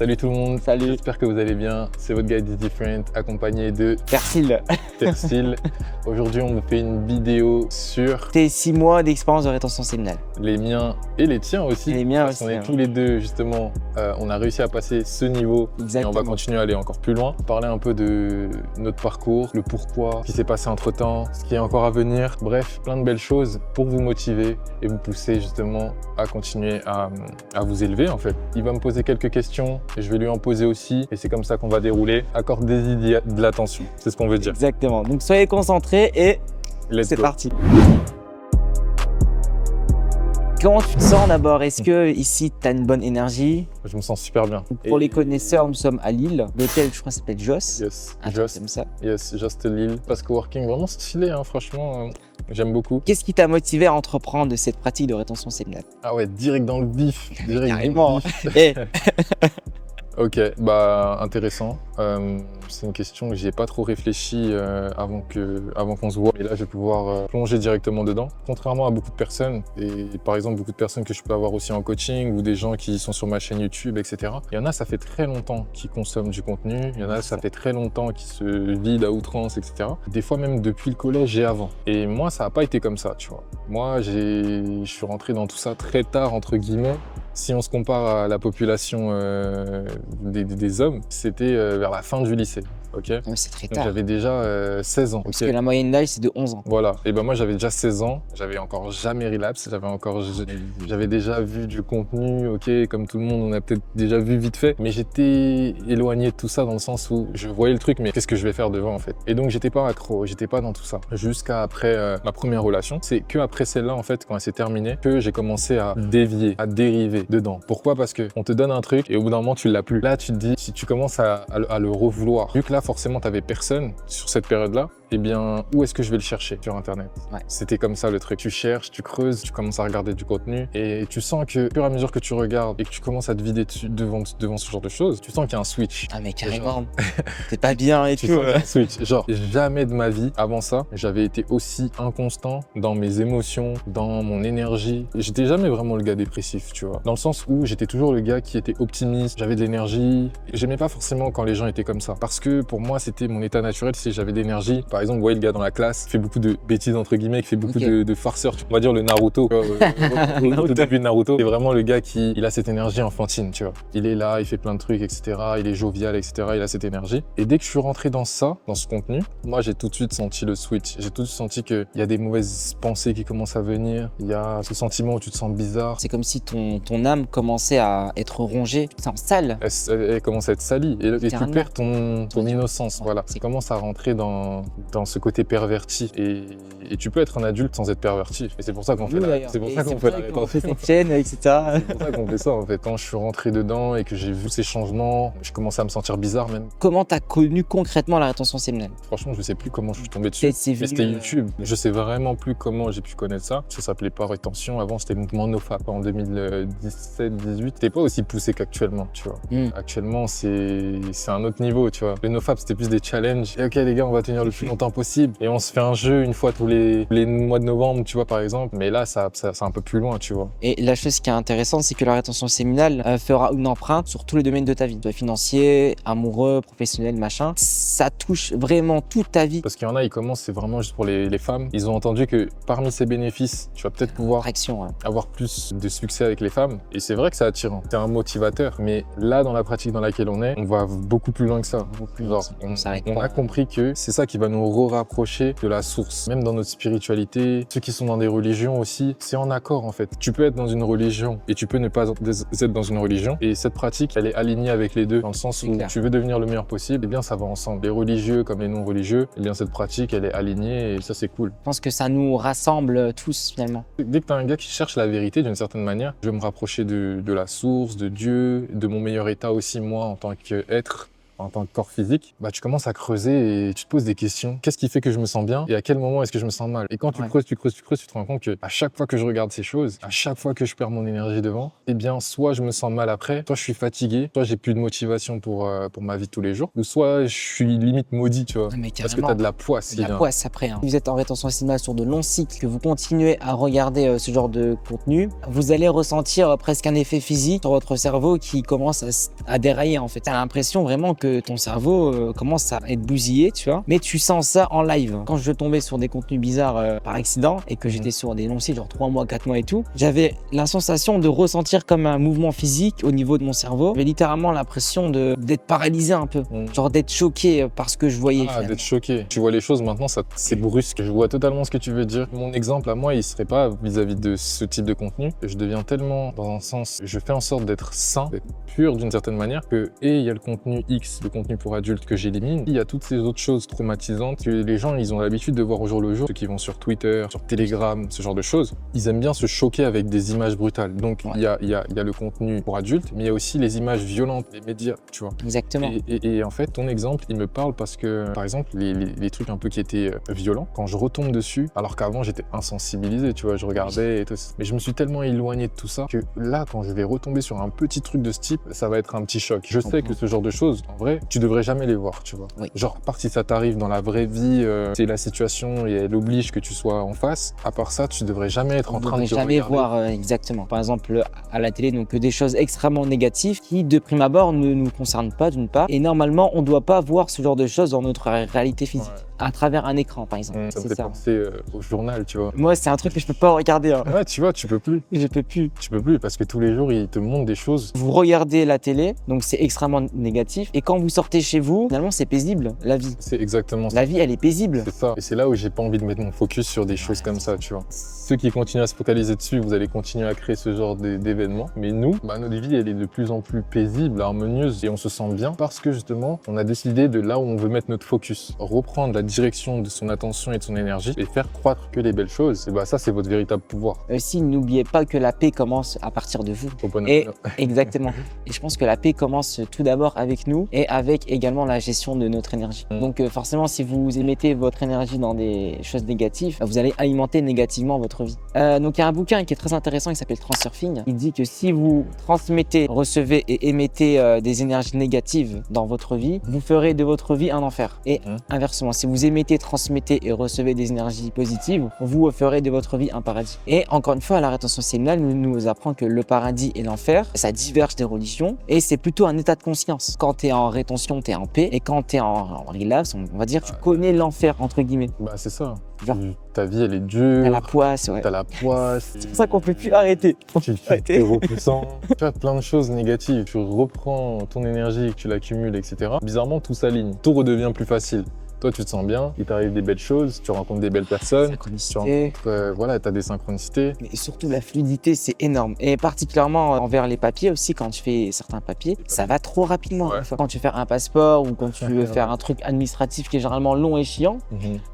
Salut tout le monde, Salut. J'espère que vous allez bien. C'est votre guide Different accompagné de Persil. Tersil. Aujourd'hui, on vous fait une vidéo sur Tes 6 mois d'expérience de rétention séminale. les miens et les tiens aussi. Et les miens parce aussi, qu'on est hein. tous les deux, justement, on a réussi à passer ce niveau Exactement. et on va continuer à aller encore plus loin. Parler un peu de notre parcours, le pourquoi, ce qui s'est passé entre temps, ce qui est encore à venir. Bref, plein de belles choses pour vous motiver et vous pousser justement à continuer à vous élever en fait. Il va me poser quelques questions et je vais lui en poser aussi et c'est comme ça qu'on va dérouler. Accordez-y de l'attention, c'est ce qu'on veut dire. Exactement. Donc soyez concentrés et Let's c'est go. parti. Comment tu te sens d'abord? Est-ce que ici tu as une bonne énergie? Je me sens super bien. Pour Et- les connaisseurs, nous sommes à Lille. L'hôtel, je crois, s'appelle Joss. Yes, Un truc Just, comme ça. yes, Just Lille. Parce que working vraiment stylé, hein, franchement, j'aime beaucoup. Qu'est-ce qui t'a motivé à entreprendre cette pratique de rétention séminale? Ah ouais, direct dans le vif. Direct dans le Carrément. vif. Et Ok, bah intéressant. C'est une question que j'ai pas trop réfléchi avant qu'on se voit. Et là, je vais pouvoir plonger directement dedans. Contrairement à beaucoup de personnes, et par exemple beaucoup de personnes que je peux avoir aussi en coaching ou des gens qui sont sur ma chaîne YouTube, etc. Il y en a, ça fait très longtemps qu'ils consomment du contenu. Il y en a, ça fait très longtemps qu'ils se vident à outrance, etc. Des fois même depuis le collège et avant. Et moi, ça n'a pas été comme ça, tu vois. Moi, je suis rentré dans tout ça très tard, entre guillemets. Si on se compare à la population des hommes, c'était vers la fin du lycée, ok? c'est très Donc tard. j'avais déjà 16 ans, Parce ok? que la moyenne d'âge, c'est de 11 ans. Voilà, et ben moi j'avais déjà 16 ans, j'avais encore jamais relapse, j'avais déjà vu du contenu, ok, comme tout le monde, on a peut-être déjà vu vite fait, mais j'étais éloigné de tout ça dans le sens où je voyais le truc, mais qu'est-ce que je vais faire devant en fait? Et donc j'étais pas accro, j'étais pas dans tout ça. Jusqu'à après ma première relation, c'est que après celle-là en fait, quand elle s'est terminée, que j'ai commencé à dévier, à dériver dedans. Pourquoi? Parce que on te donne un truc et au bout d'un moment tu l'as plus. Là tu te dis, si tu commences à le revouloir, vu que là forcément t'avais personne sur cette période-là, eh bien, où est-ce que je vais le chercher sur Internet? Ouais. C'était comme ça le truc. Tu cherches, tu creuses, tu commences à regarder du contenu et tu sens que, au fur et à mesure que tu regardes et que tu commences à te vider devant ce genre de choses, tu sens qu'il y a un switch. Ah mais carrément, t'es pas bien et Tu tout. sens qu'il y a un switch. Genre, jamais de ma vie, avant ça, j'avais été aussi inconstant dans mes émotions, dans mon énergie. J'étais jamais vraiment le gars dépressif, tu vois. Dans le sens où j'étais toujours le gars qui était optimiste, j'avais de l'énergie. J'aimais pas forcément quand les gens étaient comme ça. Parce que pour moi, c'était mon état naturel, c'est j'avais de l'énergie. Par exemple, vous voyez le gars dans la classe qui fait beaucoup de bêtises entre guillemets, qui fait beaucoup Ok. de farceurs. On va dire le Naruto. Au début de Naruto, c'est vraiment le gars qui il a cette énergie enfantine, tu vois. Il est là, il fait plein de trucs, etc. Il est jovial, etc. Il a cette énergie. Et dès que je suis rentré dans ça, dans ce contenu, moi j'ai tout de suite senti le switch. J'ai tout de suite senti qu'il y a des mauvaises pensées qui commencent à venir. Il y a ce sentiment où tu te sens bizarre. C'est comme si ton âme commençait à être rongée, tu te sens sale. Elle commence à être salie et tu Littéralement. perds ton innocence. Voilà. Tu commences à rentrer dans ce côté perverti et tu peux être un adulte sans être perverti. Et c'est pour ça qu'on fait Nous, la, d'ailleurs. c'est pour Et ça qu'on fait la qu'on fait rétention. cette chaîne, etc. C'est pour ça qu'on fait ça en fait. Quand je suis rentré dedans et que j'ai vu ces changements, je commençais à me sentir bizarre même. Comment t'as connu concrètement la rétention séminale? Franchement, je sais plus comment je suis tombé dessus. Peut-être c'est Mais venu, c'était YouTube. Je sais vraiment plus comment j'ai pu connaître ça. Ça s'appelait pas rétention. Avant, c'était mouvement NoFap en 2017-18. C'était pas aussi poussé qu'actuellement, tu vois. Actuellement, c'est un autre niveau, tu vois. Le NoFap, c'était plus des challenges. Et ok, les gars, on va tenir le plus longtemps possible. Et on se fait un jeu une fois tous les mois de novembre, tu vois, par exemple. Mais là, ça c'est un peu plus loin, tu vois. Et la chose qui est intéressante, c'est que la rétention séminale fera une empreinte sur tous les domaines de ta vie. Soit financier, amoureux, professionnel, machin. Ça touche vraiment toute ta vie. Parce qu'il y en a, ils commencent, c'est vraiment juste pour les femmes. Ils ont entendu que parmi ces bénéfices, tu vas peut-être pouvoir Attraction, hein. avoir plus de succès avec les femmes. Et c'est vrai que c'est attirant. C'est un motivateur. Mais là, dans la pratique dans laquelle on est, on va beaucoup plus loin que ça. Genre, on s'arrête a pas. compris que c'est ça qui va nous rapprocher de la source. Même dans notre spiritualité, ceux qui sont dans des religions aussi, c'est en accord en fait. Tu peux être dans une religion et tu peux ne pas être dans une religion. Et cette pratique, elle est alignée avec les deux, dans le sens C'est où clair. tu veux devenir le meilleur possible, et bien ça va ensemble. Les religieux comme les non-religieux, et bien cette pratique, elle est alignée et ça c'est cool. Je pense que ça nous rassemble tous finalement. Dès que tu as un gars qui cherche la vérité d'une certaine manière, je veux me rapprocher de la source, de Dieu, de mon meilleur état aussi moi en tant qu'être, en tant que corps physique, bah tu commences à creuser et tu te poses des questions. Qu'est-ce qui fait que je me sens bien et à quel moment est-ce que je me sens mal? Et quand tu creuses, tu te rends compte que à chaque fois que je regarde ces choses, à chaque fois que je perds mon énergie devant, eh bien soit je me sens mal après, soit je suis fatigué, soit j'ai plus de motivation pour ma vie de tous les jours, ou soit je suis limite maudit, tu vois, Mais parce que t'as de la poisse qui la vient. poisse après. Si vous êtes en rétention séminale sur de longs cycles, que vous continuez à regarder ce genre de contenu, vous allez ressentir presque un effet physique sur votre cerveau qui commence à dérailler en fait. T'as l'impression vraiment que ton cerveau commence à être bousillé, tu vois. Mais tu sens ça en live. Quand je tombais sur des contenus bizarres par accident et que j'étais sur des longs cycles, genre 3 mois, 4 mois et tout, j'avais la sensation de ressentir comme un mouvement physique au niveau de mon cerveau. J'avais littéralement l'impression d'être paralysé un peu, genre d'être choqué par ce que je voyais. Ah, d'être choqué. Tu vois les choses maintenant, c'est brusque. Je vois totalement ce que tu veux dire. Mon exemple à moi, il serait pas vis-à-vis de ce type de contenu. Je deviens tellement, dans un sens, je fais en sorte d'être sain, d'être pur d'une certaine manière, que, et il y a le contenu X, le contenu pour adultes que j'élimine. Il y a toutes ces autres choses traumatisantes que les gens, ils ont l'habitude de voir au jour le jour. Ceux qui vont sur Twitter, sur Telegram, ce genre de choses, ils aiment bien se choquer avec des images brutales. Donc, il y a le contenu pour adultes, mais il y a aussi les images violentes, les médias, tu vois. Exactement. Et en fait, ton exemple, il me parle parce que, par exemple, les trucs un peu qui étaient violents, quand je retombe dessus, alors qu'avant j'étais insensibilisé, tu vois, je regardais et tout. Mais je me suis tellement éloigné de tout ça que là, quand je vais retomber sur un petit truc de ce type, ça va être un petit choc. Je sais que ce genre de choses, en vrai, tu devrais jamais les voir, tu vois. Oui. Genre, à part si ça t'arrive dans la vraie vie, c'est la situation et elle oblige que tu sois en face. À part ça, tu devrais jamais être en train de te jamais regarder. voir exactement. Par exemple, à la télé, donc des choses extrêmement négatives qui, de prime abord, ne nous concernent pas d'une part. Et normalement, on ne doit pas voir ce genre de choses dans notre réalité physique. Ouais. À travers un écran, par exemple. Ça me fait penser au journal, tu vois. Moi, c'est un truc que je peux pas regarder. Hein. Ouais, tu vois, tu peux plus. Je peux plus. Tu peux plus parce que tous les jours, ils te montrent des choses. Vous regardez la télé, donc c'est extrêmement négatif. Et quand vous sortez chez vous, finalement, c'est paisible, la vie. C'est exactement ça. La vie, elle est paisible. C'est ça. Et c'est là où j'ai pas envie de mettre mon focus sur des choses comme ça, tu vois. Ceux qui continuent à se focaliser dessus, vous allez continuer à créer ce genre d'événements. Mais nous, notre vie, elle est de plus en plus paisible, harmonieuse et on se sent bien parce que justement, on a décidé de là où on veut mettre notre focus. Reprendre la direction de son attention et de son énergie et faire croître que les belles choses. Et bah ça, c'est votre véritable pouvoir. Aussi, n'oubliez pas que la paix commence à partir de vous. Et exactement. Et je pense que la paix commence tout d'abord avec nous et avec également la gestion de notre énergie. Donc forcément, si vous émettez votre énergie dans des choses négatives, vous allez alimenter négativement votre vie. Donc il y a un bouquin qui est très intéressant qui s'appelle Transurfing. Il dit que si vous transmettez, recevez et émettez des énergies négatives dans votre vie, vous ferez de votre vie un enfer. Et inversement, si vous émettez, transmettez et recevez des énergies positives, vous ferez de votre vie un paradis. Et encore une fois, la rétention séminale nous apprend que le paradis et l'enfer, ça diverge des religions et c'est plutôt un état de conscience. Quand tu es en rétention, tu es en paix et quand tu es en relapse, on va dire, tu connais l'enfer entre guillemets. Bah c'est ça. Genre, ta vie, elle est dure. T'as la poisse, ouais. T'as la poisse. C'est pour ça qu'on peut plus arrêter. Tu es repoussant. Tu as plein de choses négatives. Tu reprends ton énergie, que tu l'accumules, etc. Bizarrement, tout s'aligne. Tout redevient plus facile. Toi, tu te sens bien, il t'arrive des belles choses, tu rencontres des belles personnes, tu as des synchronicités. Mais surtout, la fluidité, c'est énorme. Et particulièrement envers les papiers aussi, quand tu fais certains papiers, ça va trop rapidement. Ouais. Quand tu veux faire un passeport ou quand tu veux faire un truc administratif qui est généralement long et chiant,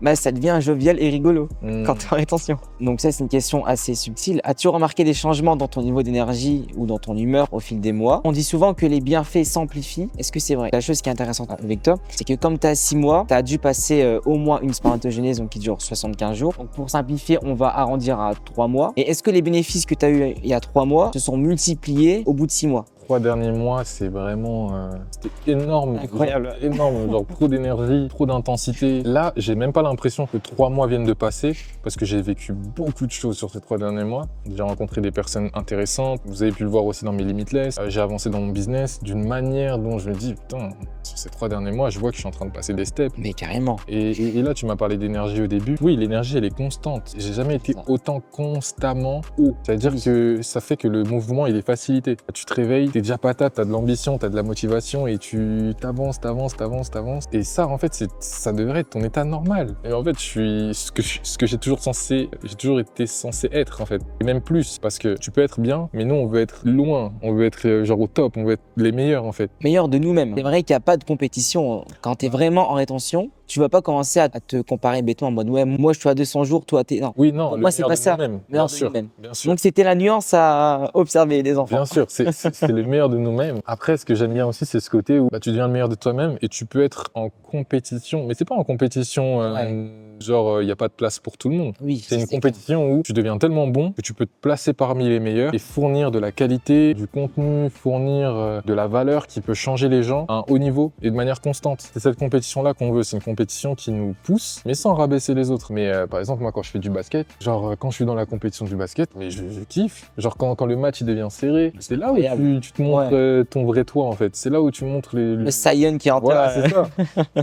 bah, ça devient jovial et rigolo quand tu es en rétention. Donc ça, c'est une question assez subtile. As-tu remarqué des changements dans ton niveau d'énergie ou dans ton humeur au fil des mois? On dit souvent que les bienfaits s'amplifient. Est-ce que c'est vrai? La chose qui est intéressante avec toi, c'est que comme tu as 6 mois, tu as dû passer au moins une spermatogenèse donc qui dure 75 jours. Donc pour simplifier, on va arrondir à 3 mois. Et est-ce que les bénéfices que tu as eu il y a 3 mois se sont multipliés au bout de 6 mois? 3 derniers mois, c'est vraiment c'était énorme. Incroyable. Genre, énorme, genre trop d'énergie, trop d'intensité. Là, j'ai même pas l'impression que 3 mois viennent de passer parce que j'ai vécu beaucoup de choses sur ces 3 derniers mois. J'ai rencontré des personnes intéressantes. Vous avez pu le voir aussi dans mes limitless. J'ai avancé dans mon business d'une manière dont je me dis, putain, sur ces 3 derniers mois, je vois que je suis en train de passer des steps. Mais carrément. Et là, tu m'as parlé d'énergie au début. Oui, l'énergie, elle est constante. J'ai jamais été autant constamment haut. C'est-à-dire que ça fait que le mouvement, il est facilité. Tu te réveilles, t'es déjà patate, t'as de l'ambition, t'as de la motivation et tu t'avances. Et ça, en fait, ça devrait être ton état normal. Et en fait, je suis ce que j'ai toujours été censé être, en fait. Et même plus, parce que tu peux être bien, mais nous, on veut être loin. On veut être genre au top, on veut être les meilleurs, en fait. Meilleurs de nous-mêmes. C'est vrai qu'il n'y a pas de compétition. Quand t'es vraiment en rétention, tu vas pas commencer à te comparer bêtement en mode ouais, moi je suis à 200 jours, toi t'es. Non. Oui, non, Pour le moi, c'est meilleur pas de ça. nous-mêmes, Meilleur bien de sûr, nous-mêmes. bien sûr. Donc, c'était la nuance à observer des enfants. Bien sûr, c'est le meilleur de nous-mêmes. Après, ce que j'aime bien aussi, c'est ce côté où bah, tu deviens le meilleur de toi-même et tu peux être en compétition. Mais c'est pas en compétition genre il n'y a pas de place pour tout le monde. Oui, C'est une compétition où tu deviens tellement bon que tu peux te placer parmi les meilleurs et fournir de la qualité, du contenu, fournir de la valeur qui peut changer les gens à un haut niveau et de manière constante. C'est cette compétition-là qu'on veut. C'est une compétition qui nous pousse, mais sans rabaisser les autres. Mais par exemple, moi, quand je fais du basket, genre quand je suis dans la compétition du basket, mais je kiffe. Genre quand le match il devient serré, c'est là où tu te montres ton vrai toi en fait. C'est là où tu montres le Saiyan qui est en Voilà, c'est ça.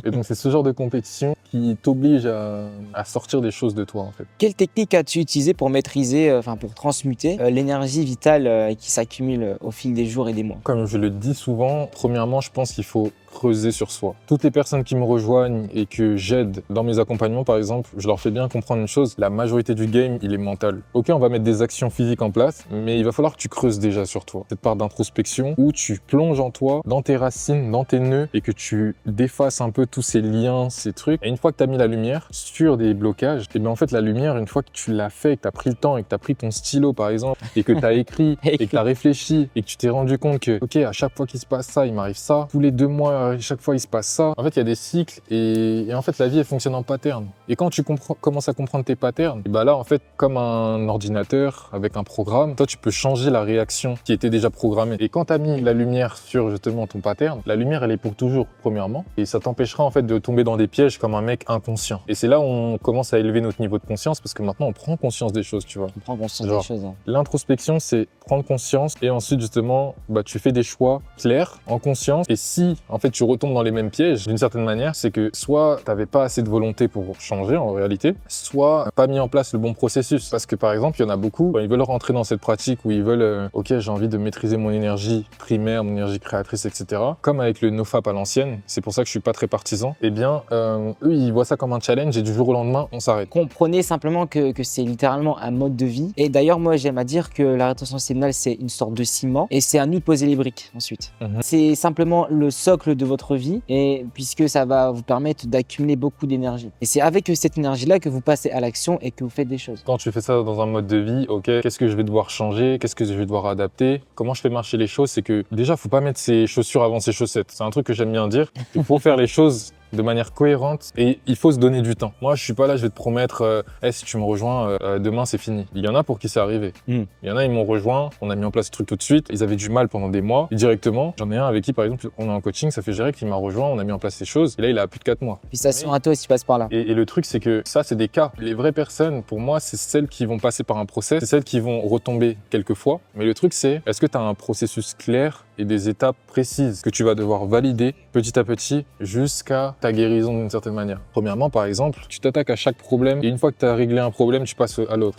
Et donc c'est ce genre de compétition qui t'oblige à sortir des choses de toi en fait. Quelle technique as-tu utilisée pour maîtriser, pour transmuter l'énergie vitale qui s'accumule au fil des jours et des mois? Comme je le dis souvent, premièrement, je pense qu'il faut creuser sur soi. Toutes les personnes qui me rejoignent et que j'aide dans mes accompagnements, par exemple, je leur fais bien comprendre une chose, la majorité du game, il est mental. Ok, on va mettre des actions physiques en place, mais il va falloir que tu creuses déjà sur toi. Cette part d'introspection où tu plonges en toi, dans tes racines, dans tes nœuds, et que tu défasses un peu tous ces liens, ces trucs. Et une fois que tu as mis la lumière sur des blocages, et bien en fait, la lumière, une fois que tu l'as fait, que tu as pris le temps et que tu as pris ton stylo, par exemple, et que tu as écrit, et que tu as réfléchi, et que tu t'es rendu compte que, ok, à chaque fois qu'il se passe ça, il m'arrive ça, tous les 2 mois, chaque fois il se passe ça. En fait, il y a des cycles et en fait, la vie elle fonctionne en pattern. Et quand tu commences à comprendre tes patterns, et bah là, en fait, comme un ordinateur avec un programme, toi, tu peux changer la réaction qui était déjà programmée. Et quand tu as mis la lumière sur justement ton pattern, la lumière elle est pour toujours, premièrement, et ça t'empêchera en fait de tomber dans des pièges comme un mec inconscient. Et c'est là où on commence à élever notre niveau de conscience parce que maintenant on prend conscience des choses, tu vois. On prend conscience des choses. L'introspection, c'est prendre conscience et ensuite justement, bah, tu fais des choix clairs en conscience. Et si en fait tu retombes dans les mêmes pièges, d'une certaine manière, c'est que soit tu n'avais pas assez de volonté pour changer en réalité, soit pas mis en place le bon processus. Parce que par exemple, il y en a beaucoup, quand ils veulent rentrer dans cette pratique où ils veulent, ok, j'ai envie de maîtriser mon énergie primaire, mon énergie créatrice, etc. Comme avec le NoFap à l'ancienne, c'est pour ça que je suis pas très partisan. Eh bien, eux, ils voient ça comme un challenge et du jour au lendemain, on s'arrête. Comprenez simplement que c'est littéralement un mode de vie. Et d'ailleurs, moi, j'aime à dire que la rétention séminale, c'est une sorte de ciment et c'est à nous de poser les briques ensuite. C'est simplement le socle de votre vie et puisque ça va vous permettre d'accumuler beaucoup d'énergie. Et c'est avec cette énergie-là que vous passez à l'action et que vous faites des choses. Quand tu fais ça dans un mode de vie, ok, qu'est-ce que je vais devoir changer? Qu'est-ce que je vais devoir adapter? Comment je fais marcher les choses? C'est que déjà, faut pas mettre ses chaussures avant ses chaussettes. C'est un truc que j'aime bien dire. Il faut faire les choses de manière cohérente et il faut se donner du temps. Moi, je suis pas là, je vais te promettre, si tu me rejoins, demain c'est fini. Il y en a pour qui c'est arrivé. Il y en a, ils m'ont rejoint, on a mis en place ce truc tout de suite. Ils avaient du mal pendant des mois et directement. J'en ai un avec qui, par exemple, on est en coaching, ça fait direct qu'il m'a rejoint, on a mis en place ces choses et là, il a plus de 4 mois. Félicitations à toi si tu passes par là. Et le truc, c'est que ça, c'est des cas. Les vraies personnes, pour moi, c'est celles qui vont passer par un process, c'est celles qui vont retomber quelques fois. Mais le truc, c'est, est-ce que tu as un processus clair et des étapes précises que tu vas devoir valider petit à petit jusqu'à ta guérison d'une certaine manière. Premièrement, par exemple, tu t'attaques à chaque problème et une fois que tu as réglé un problème, tu passes à l'autre.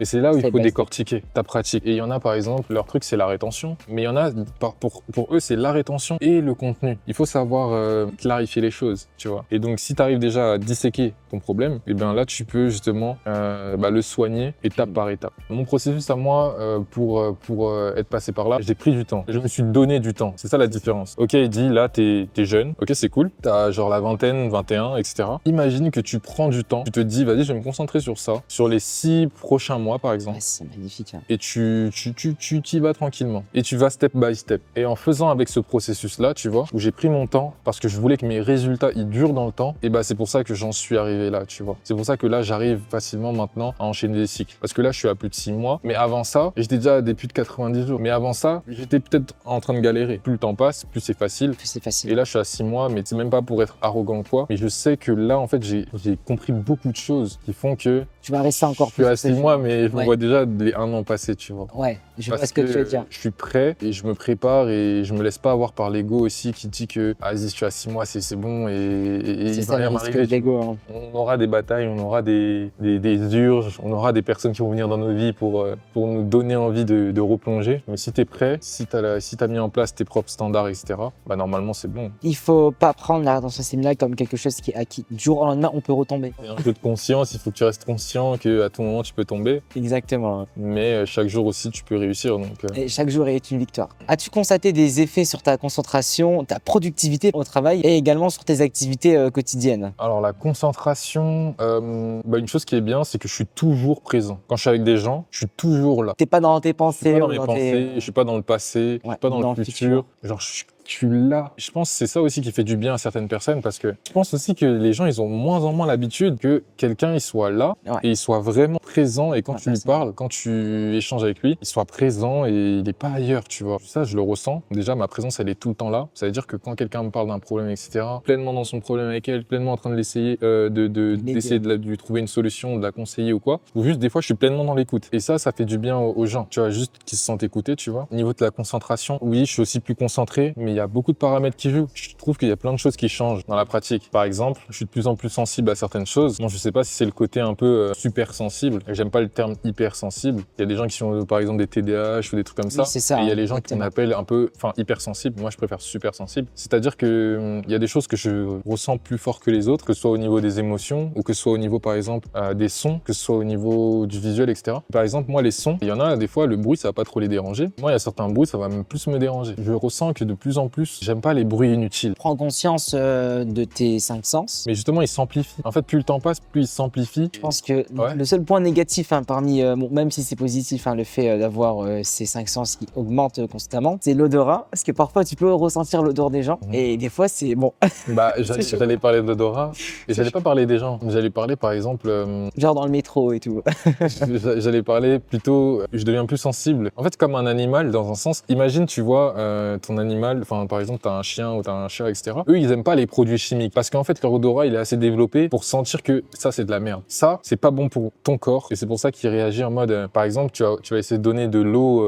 Et c'est là où il faut décortiquer ta pratique. Et il y en a, par exemple, leur truc, c'est la rétention. Mais il y en a, pour eux, c'est la rétention et le contenu. Il faut savoir clarifier les choses, tu vois. Et donc, si tu arrives déjà à disséquer ton problème, et bien là, tu peux justement le soigner étape par étape. Mon processus à moi, pour être passé par là, j'ai pris du temps. Je me suis donné du temps. C'est ça la différence. Ok, il dit, là, t'es jeune. Ok, c'est cool. T'as genre la vingtaine, 21, etc. Imagine que tu prends du temps. Tu te dis, vas-y, je vais me concentrer sur ça. Sur les 6 prochains mois, par exemple. Ouais, c'est magnifique. Hein. Et tu t'y vas tranquillement. Et tu vas step by step. Et en faisant avec ce processus-là, tu vois, où j'ai pris mon temps parce que je voulais que mes résultats, ils durent dans le temps, et bah, c'est pour ça que j'en suis arrivé là, tu vois. C'est pour ça que là, j'arrive facilement maintenant à enchaîner des cycles. Parce que là, je suis à plus de 6 mois. Mais avant ça, j'étais déjà à des plus de 90 jours. Mais avant ça, j'étais peut-être en train de galérer. Plus le temps passe, plus c'est facile. Plus c'est facile. Et là, je suis à 6 mois, mais c'est même pas pour être arrogant ou quoi. Mais je sais que là, en fait, j'ai compris beaucoup de choses qui font que tu vas rester encore plus. Je suis à 6 mois, mais je me vois déjà les 1 an passer, tu vois. Ouais, je vois ce que tu veux dire. Je suis prêt et je me prépare et je me laisse pas avoir par l'ego aussi qui dit que vas-y, je suis à 6 mois, c'est bon et c'est il ça, va rien le risque m'arriver. de l'ego. Hein. On aura des batailles, on aura des urges, on aura des personnes qui vont venir dans nos vies pour nous donner envie de replonger. Mais si tu es prêt, si tu as mis en place tes propres standards, etc., bah normalement c'est bon. Il faut pas prendre la rétention séminale comme quelque chose qui est acquis. Du jour au lendemain, on peut retomber. Il y a un jeu de conscience, il faut que tu restes conscient qu'à tout moment tu peux tomber. Exactement. Mais chaque jour aussi tu peux réussir. Donc, Et chaque jour est une victoire. As-tu constaté des effets sur ta concentration, ta productivité au travail et également sur tes activités quotidiennes? Alors la concentration, une chose qui est bien, c'est que je suis toujours présent. Quand je suis avec des gens, je suis toujours là. T'es pas dans tes Je suis pensées pas dans ou mes dans pensées, je suis pas dans le passé, je suis pas dans le futur. Genre, je suis là. Je pense que c'est ça aussi qui fait du bien à certaines personnes parce que je pense aussi que les gens, ils ont moins en moins l'habitude que quelqu'un, il soit là et il soit vraiment présent et quand tu lui parles, quand tu échanges avec lui, il soit présent et il n'est pas ailleurs, tu vois. Ça, je le ressens. Déjà, ma présence, elle est tout le temps là. Ça veut dire que quand quelqu'un me parle d'un problème, etc., pleinement dans son problème avec elle, pleinement en train de l'essayer, d'essayer de lui trouver une solution, de la conseiller ou quoi, ou juste des fois, je suis pleinement dans l'écoute. Et ça fait du bien aux gens, tu vois, juste qu'ils se sentent écoutés, tu vois. Au niveau de la concentration, oui, je suis aussi plus concentré, mais il y a beaucoup de paramètres qui jouent. Je trouve qu'il y a plein de choses qui changent dans la pratique. Par exemple, je suis de plus en plus sensible à certaines choses. Bon, je sais pas si c'est le côté un peu super sensible. J'aime pas le terme hyper sensible. Il y a des gens qui sont par exemple des TDAH ou des trucs comme ça. Oui, c'est ça. Et il y a les gens qu'on appelle un peu, hyper sensible. Moi, je préfère super sensible. C'est-à-dire que il y a des choses que je ressens plus fort que les autres, que ce soit au niveau des émotions ou que ce soit au niveau, par exemple, des sons, que ce soit au niveau du visuel, etc. Par exemple, moi, les sons, il y en a des fois, le bruit, ça va pas trop les déranger. Moi, il y a certains bruits, ça va même plus me déranger. Je ressens que de plus en plus, j'aime pas les bruits inutiles. Prends conscience de tes 5 sens. Mais justement, ils s'amplifient. En fait, plus le temps passe, plus ils s'amplifient. Je pense que le seul point négatif, parmi, même si c'est positif, le fait d'avoir ces 5 sens qui augmentent constamment, c'est l'odorat. Parce que parfois, tu peux ressentir l'odeur des gens. Et des fois, c'est bon. J'allais parler d'odorat. Et j'allais pas parler des gens. J'allais parler, par exemple... genre dans le métro et tout. J'allais parler plutôt... Je deviens plus sensible. En fait, comme un animal, dans un sens. Imagine, tu vois, ton animal... par exemple, t'as un chien ou t'as un chat, etc. Eux, ils aiment pas les produits chimiques. Parce qu'en fait, leur odorat, il est assez développé pour sentir que ça, c'est de la merde. Ça, c'est pas bon pour ton corps. Et c'est pour ça qu'il réagit en mode... par exemple, tu vas essayer de donner de l'eau...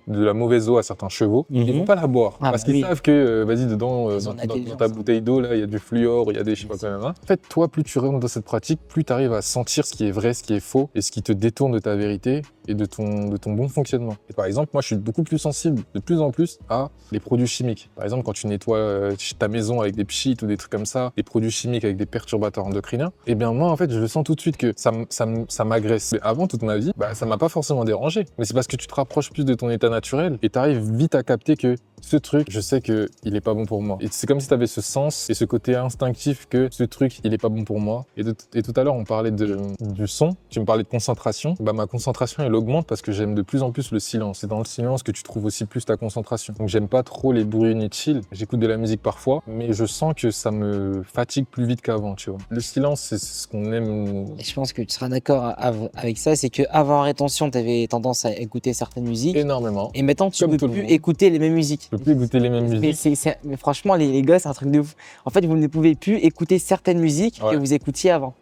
de la mauvaise eau à certains chevaux, ils vont pas la boire parce qu'ils savent que vas-y dedans dans ta bouteille d'eau là il y a du fluor, il y a des je sais pas quoi. En fait, toi plus tu rentres dans cette pratique, plus tu arrives à sentir ce qui est vrai, ce qui est faux et ce qui te détourne de ta vérité et de ton bon fonctionnement. Et par exemple, moi je suis beaucoup plus sensible de plus en plus à les produits chimiques. Par exemple, quand tu nettoies ta maison avec des pchites ou des trucs comme ça, des produits chimiques avec des perturbateurs endocriniens, et bien moi en fait je le sens tout de suite que ça m'agresse. Mais avant toute ma vie, ça m'a pas forcément dérangé. Mais c'est parce que tu te rapproches plus de ton état naturel et tu arrives vite à capter que ce truc, je sais que il est pas bon pour moi. Et c'est comme si tu avais ce sens et ce côté instinctif que ce truc, il est pas bon pour moi. Et tout à l'heure, on parlait du son. Tu me parlais de concentration. Ma concentration, elle augmente parce que j'aime de plus en plus le silence. C'est dans le silence que tu trouves aussi plus ta concentration. Donc j'aime pas trop les bruits inutiles. J'écoute de la musique parfois, mais je sens que ça me fatigue plus vite qu'avant, tu vois. Le silence, c'est ce qu'on aime. Et je pense que tu seras d'accord avec ça, c'est qu'avant rétention, tu avais tendance à écouter certaines musiques. Énormément. Et maintenant, tu peux plus écouter les mêmes musiques. Je peux plus écouter les mêmes musiques. Mais franchement, les gars, c'est un truc de ouf. En fait, vous ne pouvez plus écouter certaines musiques que vous écoutiez avant.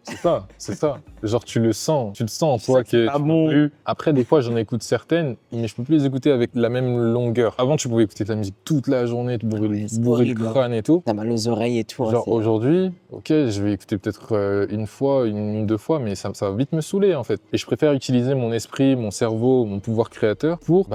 C'est ça. Genre, tu le sens en toi que pas bon. Après, des fois, j'en écoute certaines, mais je peux plus les écouter avec la même longueur. Avant, tu pouvais écouter de la musique toute la journée, tu bourrer le crâne et tout. T'as mal aux oreilles et tout. Genre, aujourd'hui, ok, je vais écouter peut-être une fois, une, deux fois, mais ça va vite me saouler, en fait. Et je préfère utiliser mon esprit, mon cerveau, mon pouvoir créateur pour,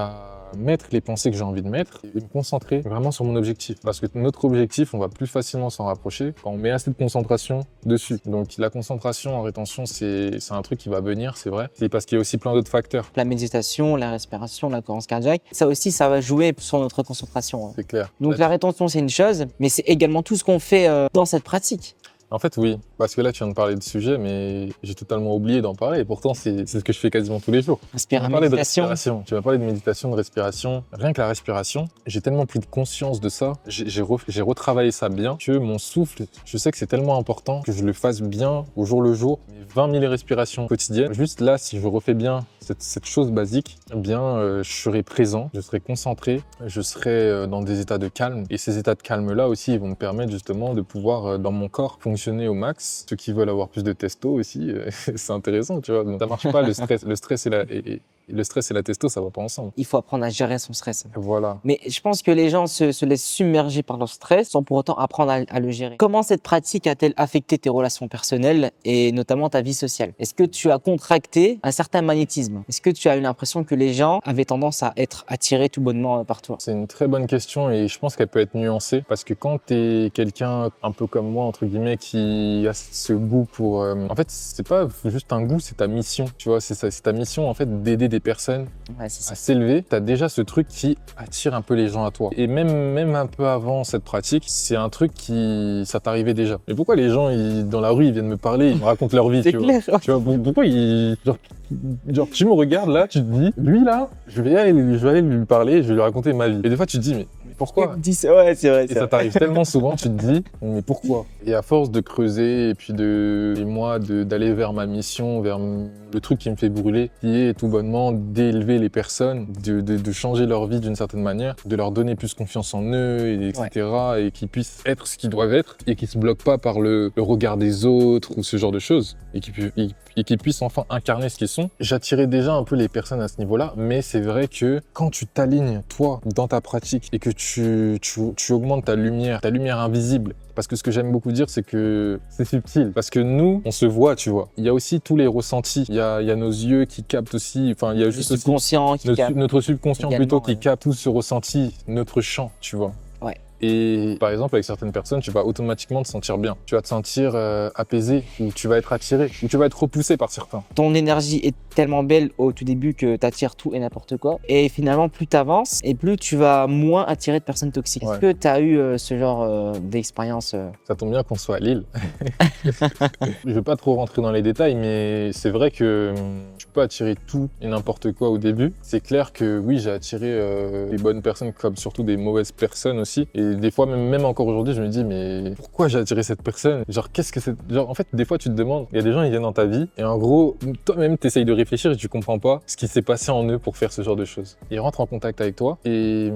mettre les pensées que j'ai envie de mettre et me concentrer vraiment sur mon objectif. Parce que notre objectif, on va plus facilement s'en rapprocher quand on met assez de concentration dessus. Donc la concentration en rétention, c'est un truc qui va venir, c'est vrai. C'est parce qu'il y a aussi plein d'autres facteurs. La méditation, la respiration, la cohérence cardiaque, ça aussi, ça va jouer sur notre concentration. C'est clair. Donc la rétention, c'est une chose, mais c'est également tout ce qu'on fait dans cette pratique. En fait, oui, parce que là, tu viens de parler de sujet, mais j'ai totalement oublié d'en parler. Et pourtant, c'est ce que je fais quasiment tous les jours. Méditation. Tu vas parler de méditation, de respiration. Rien que la respiration, j'ai tellement pris de conscience de ça. J'ai retravaillé ça bien que mon souffle, je sais que c'est tellement important que je le fasse bien au jour le jour. Mes 20 000 respirations quotidiennes. Juste là, si je refais bien cette chose basique, eh bien, je serai présent, je serai concentré, je serai dans des états de calme. Et ces états de calme-là aussi, ils vont me permettre justement de pouvoir, dans mon corps, fonctionner au max. Ceux qui veulent avoir plus de testo aussi, c'est intéressant, tu vois. Donc, ça marche pas, le stress et la testo, ça va pas ensemble. Il faut apprendre à gérer son stress. Voilà. Mais je pense que les gens se laissent submerger par leur stress sans pour autant apprendre à le gérer. Comment cette pratique a-t-elle affecté tes relations personnelles et notamment ta vie sociale? Est-ce que tu as contracté un certain magnétisme? Est-ce que tu as eu l'impression que les gens avaient tendance à être attirés tout bonnement par toi? C'est une très bonne question et je pense qu'elle peut être nuancée parce que quand t'es quelqu'un un peu comme moi, entre guillemets, qui a ce goût pour... En fait, c'est pas juste un goût, c'est ta mission, tu vois. C'est ta mission, en fait, d'aider les personnes Ouais, c'est ça. à s'élever, tu as déjà ce truc qui attire un peu les gens à toi. Et même un peu avant cette pratique, c'est un truc qui, ça t'arrivait déjà. Mais pourquoi les gens, dans la rue, ils viennent me parler, ils me racontent leur vie, C'est tu clair. vois. Tu vois, pourquoi genre, tu me regardes là, tu te dis, lui là, je vais aller lui parler, je vais lui raconter ma vie. Et des fois, tu te dis, mais pourquoi? Ouais, c'est vrai. Et ça t'arrive tellement souvent, tu te dis, mais pourquoi? Et à force de creuser, et puis d'aller vers ma mission, vers le truc qui me fait brûler, qui est tout bonnement d'élever les personnes, de changer leur vie d'une certaine manière, de leur donner plus confiance en eux, etc. Et qu'ils puissent être ce qu'ils doivent être, et qu'ils se bloquent pas par le regard des autres ou ce genre de choses, et qu'ils puissent enfin incarner ce qu'ils sont. J'attirais déjà un peu les personnes à ce niveau-là, mais c'est vrai que quand tu t'alignes, toi, dans ta pratique, et que tu augmentes ta lumière invisible, parce que ce que j'aime beaucoup dire, c'est que c'est subtil. Parce que nous, on se voit, tu vois. Il y a aussi tous les ressentis. Il y a nos yeux qui captent aussi. Enfin, il y a juste aussi notre subconscient plutôt qui capte tout ce ressenti, notre champ, tu vois. Ouais. Et par exemple, avec certaines personnes, tu vas automatiquement te sentir bien. Tu vas te sentir apaisé, ou tu vas être attiré, ou tu vas être repoussé par certains. Ton énergie est tellement belle au tout début que tu attires tout et n'importe quoi. Et finalement, plus tu avances et plus tu vas moins attirer de personnes toxiques. Ouais. Est-ce que tu as eu ce genre d'expérience Ça tombe bien qu'on soit à Lille. Je vais pas trop rentrer dans les détails, mais c'est vrai que tu peux attirer tout et n'importe quoi au début. C'est clair que oui, j'ai attiré des bonnes personnes comme surtout des mauvaises personnes aussi. Et des fois, même encore aujourd'hui, je me dis, mais pourquoi j'ai attiré cette personne? Genre, qu'est-ce que c'est? Genre, en fait, des fois, tu te demandes, il y a des gens, ils viennent dans ta vie, et en gros, toi-même, t'essayes de réfléchir et tu comprends pas ce qui s'est passé en eux pour faire ce genre de choses. Ils rentrent en contact avec toi, et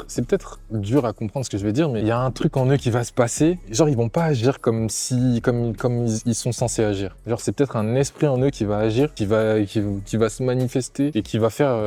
c'est peut-être dur à comprendre ce que je vais dire, mais il y a un truc en eux qui va se passer. Genre, ils vont pas agir comme ils sont censés agir. Genre, c'est peut-être un esprit en eux qui va agir, qui va se manifester et qui va faire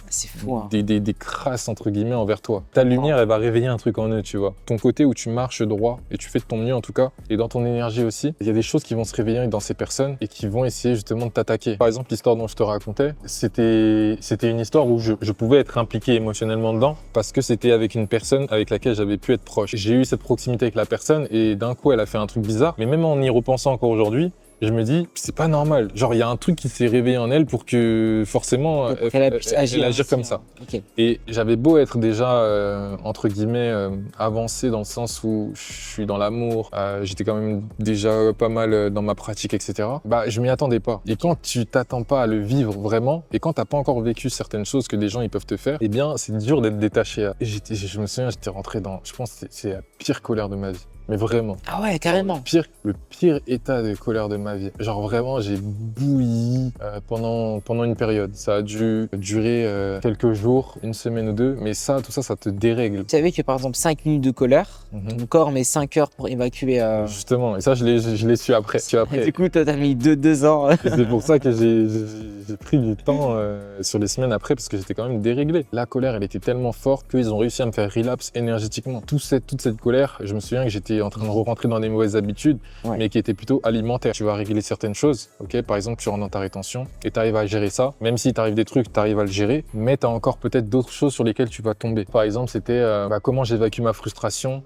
c'est fou, hein. des crasses, entre guillemets, envers toi. Ta lumière, elle va réveiller un truc en eux, tu vois. Ton côté où tu marches droit et tu fais de ton mieux, en tout cas, et dans ton énergie aussi, il y a des choses qui vont se réveiller dans ces personnes et qui vont essayer justement de t'attaquer. Par exemple, l'histoire dont je te racontais, c'était une histoire où je pouvais être impliqué émotionnellement dedans, parce que c'était avec une personne avec laquelle j'avais pu être proche. J'ai eu cette proximité avec la personne et d'un coup, elle a fait un truc bizarre. Mais même en y repensant encore aujourd'hui, je me dis, c'est pas normal. Genre, il y a un truc qui s'est réveillé en elle pour que forcément, elle agir comme ça. Okay. Et j'avais beau être déjà, entre guillemets, avancé dans le sens où je suis dans l'amour, j'étais quand même déjà pas mal dans ma pratique, etc. Bah, je m'y attendais pas. Et quand tu t'attends pas à le vivre vraiment, et quand t'as pas encore vécu certaines choses que des gens ils peuvent te faire, eh bien, c'est dur d'être détaché. Et je me souviens, j'étais rentré dans, je pense que c'est la pire colère de ma vie. Mais vraiment. Ah ouais, carrément. Le pire état de colère de ma vie. Genre vraiment, j'ai bouilli pendant une période. Ça a dû durer quelques jours, une semaine ou deux, mais tout ça te dérègle. Tu savais que par exemple 5 minutes de colère, ton corps met 5 heures pour évacuer. Justement, et ça je l'ai su après. Du coup, toi, t'as mis 2 ans. C'est pour ça que j'ai pris du temps sur les semaines après, parce que j'étais quand même déréglé. La colère, elle était tellement forte qu'ils ont réussi à me faire relapse énergétiquement. Toute cette colère, je me souviens que j'étais en train de rentrer dans des mauvaises habitudes, mais qui étaient plutôt alimentaires. Tu vas régler certaines choses, ok? Par exemple, tu rentres dans ta rétention et tu arrives à gérer ça. Même si t'arrive des trucs, tu arrives à le gérer, mais tu as encore peut-être d'autres choses sur lesquelles tu vas tomber. Par exemple, c'était comment j'évacue ma frustration,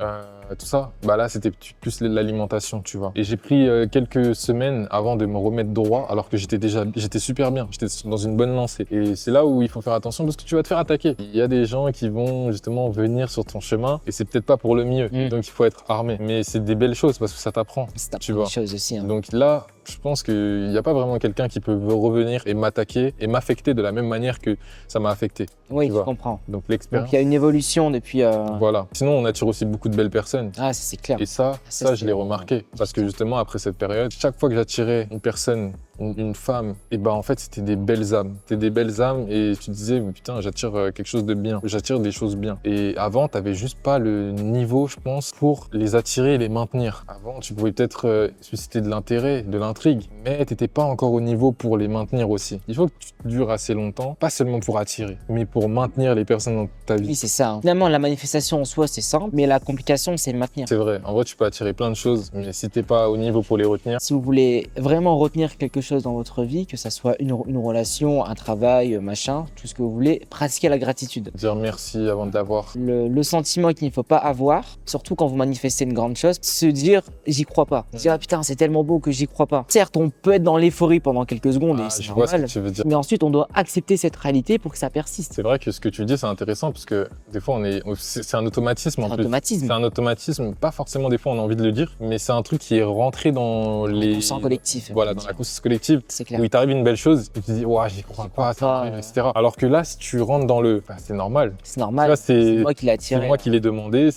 tout ça. Bah là, c'était plus l'alimentation, tu vois. Et j'ai pris quelques semaines avant de me remettre droit, alors que j'étais super bien. J'étais dans une bonne lancée. Et c'est là où il faut faire attention, parce que tu vas te faire attaquer. Il y a des gens qui vont justement venir sur ton chemin, et c'est peut-être pas pour le mieux. Donc il faut être armé. Mais c'est des belles choses parce que ça t'apprend. Tu vois. Des choses aussi, hein. Donc là, je pense qu'il n'y a pas vraiment quelqu'un qui peut revenir et m'attaquer et m'affecter de la même manière que ça m'a affecté. Oui, je comprends. Donc l'expérience. Donc il y a une évolution depuis. Voilà. Sinon, on attire aussi beaucoup de belles personnes. Ah, ça c'est clair. Et ça je l'ai remarqué. Parce que justement, après cette période, chaque fois que j'attirais une personne, une femme, et ben en fait, c'était des belles âmes. C'était des belles âmes et tu te disais, mais putain, j'attire quelque chose de bien. J'attire des choses bien. Et avant, t'avais juste pas le niveau, je pense, pour les attirer et les maintenir. Avant, tu pouvais peut-être susciter de l'intérêt, de l'intrigue, mais t'étais pas encore au niveau pour les maintenir aussi. Il faut que tu dures assez longtemps, pas seulement pour attirer, mais pour maintenir les personnes dans ta vie. Oui, c'est ça. Finalement, la manifestation en soi, c'est simple, mais la complication, c'est maintenir. C'est vrai. En vrai, tu peux attirer plein de choses, mais si t'es pas au niveau pour les retenir. Si vous voulez vraiment retenir quelque chose choses dans votre vie, que ça soit une relation, un travail, machin, tout ce que vous voulez, pratiquez la gratitude. Dire merci avant de l'avoir. Le sentiment qu'il ne faut pas avoir, surtout quand vous manifestez une grande chose, se dire j'y crois pas. Se dire ah, putain c'est tellement beau que j'y crois pas. Certes on peut être dans l'euphorie pendant quelques secondes et c'est normal, vois ce que tu veux dire. Mais ensuite on doit accepter cette réalité pour que ça persiste. C'est vrai que ce que tu dis c'est intéressant parce que des fois c'est un automatisme en plus. C'est un automatisme, pas forcément des fois on a envie de le dire, mais c'est un truc qui est rentré dans les... conscience collectif. Voilà, dans la conscience collective. C'est clair. Où il t'arrive une belle chose et tu te dis ouais j'y crois pas, ça arrive, etc. Alors que là si tu rentres dans le... Enfin, c'est normal. C'est normal, c'est moi qui l'ai attiré. C'est moi qui l'ai demandé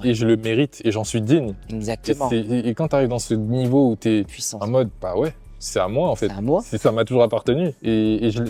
et je le mérite et j'en suis digne. Exactement. Et quand tu arrives dans ce niveau où tu es en mode bah ouais, c'est à moi en fait. C'est à moi. Ça m'a toujours appartenu.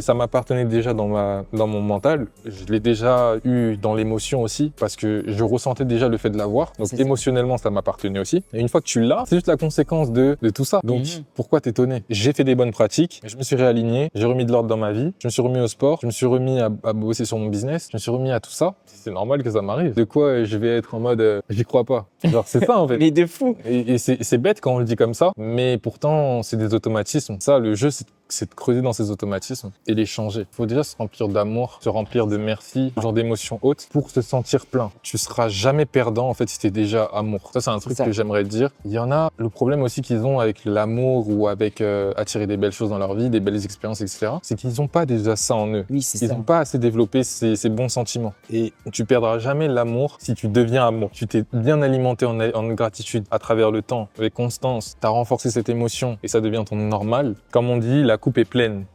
Ça m'appartenait déjà dans mon mental. Je l'ai déjà eu dans l'émotion aussi parce que je ressentais déjà le fait de l'avoir. Donc émotionnellement, ça m'appartenait aussi. Et une fois que tu l'as, c'est juste la conséquence de tout ça. Donc pourquoi t'étonner? J'ai fait des bonnes pratiques, je me suis réaligné, j'ai remis de l'ordre dans ma vie, je me suis remis au sport, je me suis remis à bosser sur mon business, je me suis remis à tout ça. C'est normal que ça m'arrive. De quoi je vais être en mode j'y crois pas. Genre c'est ça en fait. Mais de fou. Et c'est bête quand on le dit comme ça, mais pourtant c'est des automatismes. Ça, le jeu, c'est de creuser dans ces automatismes et les changer. Il faut déjà se remplir d'amour, se remplir de merci, genre d'émotions hautes pour se sentir plein. Tu seras jamais perdant en fait si t'es déjà amour. Ça, c'est un truc que j'aimerais te dire. Il y en a, le problème aussi qu'ils ont avec l'amour ou avec attirer des belles choses dans leur vie, des belles expériences, etc. C'est qu'ils n'ont pas déjà ça en eux. Oui, c'est ça. Ils n'ont pas assez développé ces bons sentiments. Et tu perdras jamais l'amour si tu deviens amour. Tu t'es bien alimenté en gratitude à travers le temps, avec constance. T'as renforcé cette émotion et ça devient ton normal. Comme on dit, la coupe est pleine.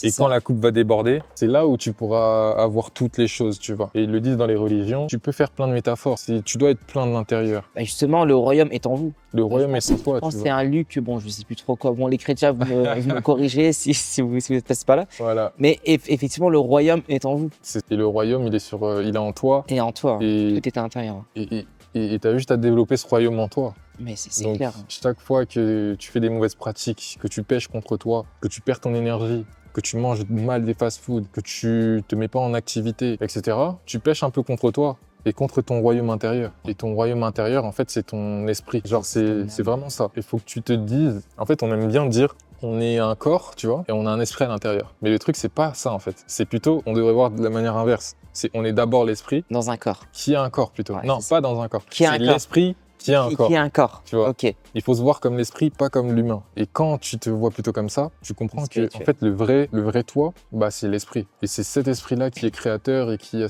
Et quand la coupe va déborder, c'est là où tu pourras avoir toutes les choses, tu vois. Et ils le disent dans les religions, tu peux faire plein de métaphores. Tu dois être plein de l'intérieur. Bah justement, le royaume est en vous. Le royaume est en toi, je pense que c'est un Luc, bon, je sais plus trop quoi. Bon, les chrétiens, vous me corrigez si vous n'êtes pas là. Voilà. Mais effectivement, le royaume est en vous. Et le royaume, il est en toi. Et en toi, tout est à l'intérieur. Et tu as juste à développer ce royaume en toi. Mais c'est clair. Chaque fois que tu fais des mauvaises pratiques, que tu pèches contre toi, que tu perds ton énergie, que tu manges mal des fast-foods, que tu te mets pas en activité, etc., tu pèches un peu contre toi et contre ton royaume intérieur. Et ton royaume intérieur, en fait, c'est ton esprit. Genre, c'est vraiment ça. Il faut que tu te dises... En fait, on aime bien dire on est un corps, tu vois, et on a un esprit à l'intérieur. Mais le truc, c'est pas ça, en fait. C'est plutôt, on devrait voir de la manière inverse. On est d'abord l'esprit. Dans un corps. Qui a un corps, plutôt. Ouais, non, pas dans un corps. Qui a un corps. C'est l'esprit qui a un corps. Qui a un corps. Tu vois. Ok. Il faut se voir comme l'esprit, pas comme l'humain. Et quand tu te vois plutôt comme ça, tu comprends que en fait le vrai toi, bah c'est l'esprit. Et c'est cet esprit-là qui est créateur et qui a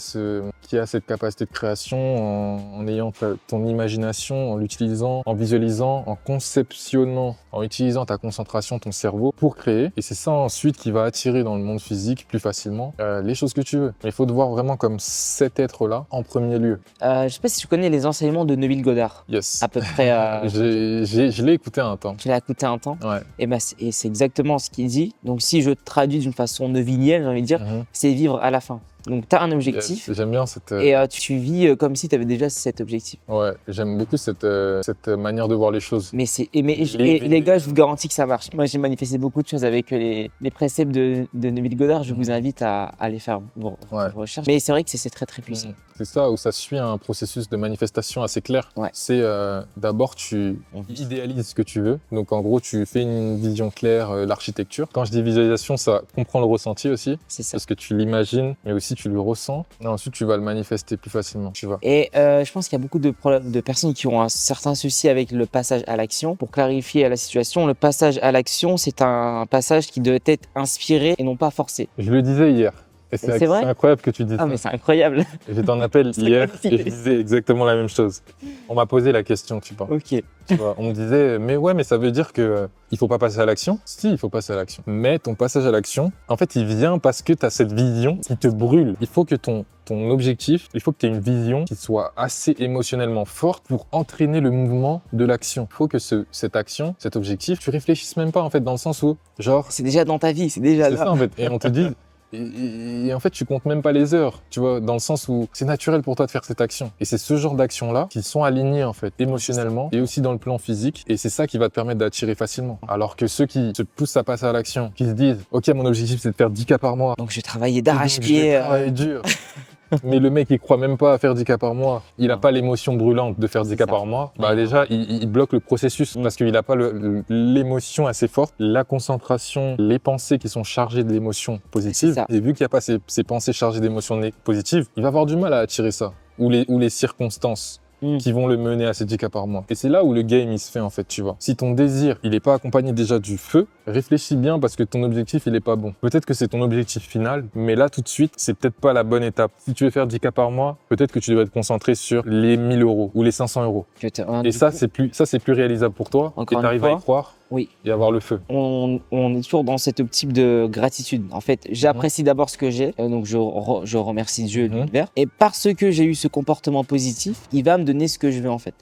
cette capacité de création en ayant ton imagination, en l'utilisant, en visualisant, en conceptionnant, en utilisant ta concentration, ton cerveau pour créer. Et c'est ça ensuite qui va attirer dans le monde physique plus facilement les choses que tu veux. Mais il faut te voir vraiment comme cet être-là en premier lieu. Je sais pas si tu connais les enseignements de Neville Goddard. Yes. À peu près. Je l'ai écouté un temps. Tu l'as écouté un temps? Ouais. Et c'est exactement ce qu'il dit. Donc si je traduis d'une façon nevilienne, j'ai envie de dire, c'est vivre à la fin. Donc, tu as un objectif. J'aime bien cette... Et tu vis comme si tu avais déjà cet objectif. Ouais, j'aime beaucoup cette manière de voir les choses. Mais les gars, je vous garantis que ça marche. Moi, j'ai manifesté beaucoup de choses avec les préceptes de Neville Goddard. Je vous invite à aller faire vos recherches. Mais c'est vrai que c'est très, très puissant. C'est ça, où ça suit un processus de manifestation assez clair. Ouais. C'est d'abord, tu idéalises ce que tu veux. Donc, en gros, tu fais une vision claire, l'architecture. Quand je dis visualisation, ça comprend le ressenti aussi. C'est ça. Parce que tu l'imagines, mais aussi tu le ressens. Et ensuite, tu vas le manifester plus facilement, tu vois. Et je pense qu'il y a beaucoup de personnes qui ont un certain souci avec le passage à l'action. Pour clarifier la situation, le passage à l'action, c'est un passage qui doit être inspiré et non pas forcé. Je le disais hier. Et c'est vrai? incroyable que tu dises ça. Ah mais c'est incroyable. J'étais en appel hier et je disais exactement la même chose. On m'a posé la question, tu vois. Ok. Tu vois, on me disait, mais ouais, mais ça veut dire que il faut pas passer à l'action? Si, il faut passer à l'action. Mais ton passage à l'action, en fait, il vient parce que tu as cette vision qui te brûle. Il faut que ton objectif, il faut que tu aies une vision qui soit assez émotionnellement forte pour entraîner le mouvement de l'action. Il faut que cette action, cet objectif, tu réfléchisses même pas, en fait, dans le sens où, genre... C'est déjà dans ta vie, c'est déjà là. C'est ça, en fait. Et on te dit... Et en fait, tu comptes même pas les heures, tu vois, dans le sens où c'est naturel pour toi de faire cette action. Et c'est ce genre d'actions-là qui sont alignées, en fait, émotionnellement et aussi dans le plan physique. Et c'est ça qui va te permettre d'attirer facilement. Alors que ceux qui se poussent à passer à l'action, qui se disent, OK, mon objectif, c'est de faire 10 cas par mois. Donc, je vais travailler d'arrache-pied. Je vais travailler dur. Mais le mec, il croit même pas à faire 10 cas par mois. Il a pas l'émotion brûlante de faire 10 cas par mois. Bah déjà, il bloque le processus parce qu'il a pas l'émotion assez forte, la concentration, les pensées qui sont chargées de l'émotion positive. Et vu qu'il n'y a pas ces pensées chargées d'émotions positives, il va avoir du mal à attirer ça. Ou les circonstances qui vont le mener à ces 10 cas par mois. Et c'est là où le game il se fait en fait, tu vois. Si ton désir, il est pas accompagné déjà du feu, réfléchis bien parce que ton objectif, il est pas bon. Peut-être que c'est ton objectif final, mais là tout de suite, c'est peut-être pas la bonne étape. Si tu veux faire 10 cas par mois, peut-être que tu devrais te concentrer sur les 1000 € ou les 500 €. Et ça, c'est plus réalisable pour toi. Et t'arrives à y croire. Oui. Et avoir le feu. On est toujours dans cette optique de gratitude. En fait, j'apprécie d'abord ce que j'ai, donc je remercie Dieu et l'univers. Et parce que j'ai eu ce comportement positif, il va me donner ce que je veux en fait.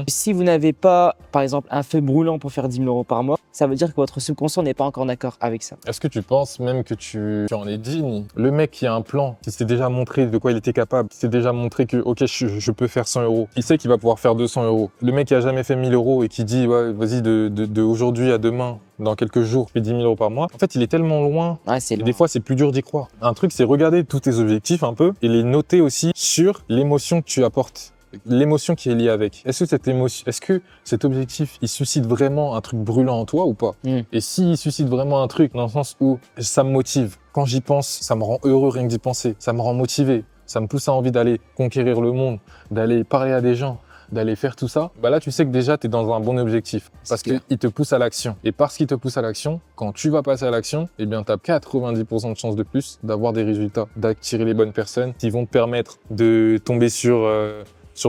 Si vous n'avez pas, par exemple, un feu brûlant pour faire 10 000 € par mois, ça veut dire que votre subconscient n'est pas encore d'accord avec ça. Est-ce que tu penses même que tu en es digne? Le mec qui a un plan, qui s'est déjà montré de quoi il était capable, qui s'est déjà montré que ok, je peux faire 100 €, il sait qu'il va pouvoir faire 200 €. Le mec qui a jamais fait 1000 € et qui dit ouais, vas-y de aujourd'hui à demain, dans quelques jours, je fais 10 000 € par mois. En fait, il est tellement loin. Et des fois, c'est plus dur d'y croire. Un truc, c'est regarder tous tes objectifs un peu et les noter aussi sur l'émotion que tu apportes. L'émotion qui est liée avec. Est-ce que cet objectif, il suscite vraiment un truc brûlant en toi ou pas? Et s'il suscite vraiment un truc dans le sens où ça me motive, quand j'y pense, ça me rend heureux rien que d'y penser, ça me rend motivé, ça me pousse à envie d'aller conquérir le monde, d'aller parler à des gens, d'aller faire tout ça, bah là tu sais que déjà tu es dans un bon objectif parce qu'il te pousse à l'action. Et parce qu'il te pousse à l'action, quand tu vas passer à l'action, eh bien tu as 90% de chances de plus d'avoir des résultats, d'attirer les bonnes personnes qui vont te permettre de tomber sur